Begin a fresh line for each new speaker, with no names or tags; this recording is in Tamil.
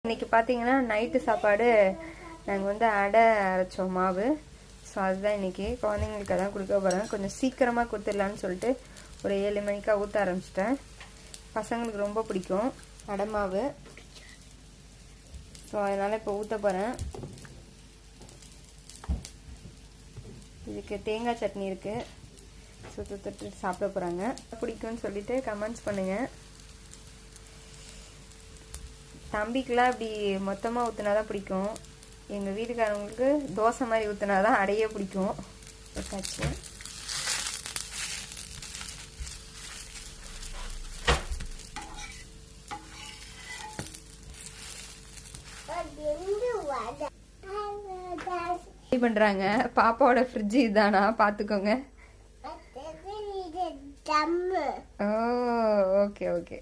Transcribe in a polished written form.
இன்னைக்கு பார்த்தீங்கன்னா நைட்டு சாப்பாடு நாங்கள் வந்து அடை அரைச்சோம் மாவு. ஸோ அதுதான் இன்றைக்கி குழந்தைங்களுக்கு தான் கொடுக்க போகிறேன். கொஞ்சம் சீக்கிரமாக கொடுத்துடலான்னு சொல்லிட்டு ஒரு 7 மணிக்காக ஊற்ற ஆரம்பிச்சிட்டேன். பசங்களுக்கு ரொம்ப பிடிக்கும் அடை மாவு. ஸோ அதனால் இப்போ ஊற்ற போகிறேன். இதுக்கு தேங்காய் சட்னி இருக்குது. ஸோ தொட்டு சாப்பிட போகிறாங்க. பிடிக்கும்னு சொல்லிட்டு கமெண்ட்ஸ் பண்ணுங்கள். தம்பிக்கெலாம் இப்படி மொத்தமாக ஊற்றினா தான் பிடிக்கும். எங்கள் வீட்டுக்காரங்களுக்கு தோசை மாதிரி ஊற்றினா தான் அடையே பிடிக்கும். வச்சாச்சு. பண்ணுறாங்க. பாப்பாவோட ஃப்ரிட்ஜ் இதானா பார்த்துக்கோங்க. ஓ ஓகே ஓகே.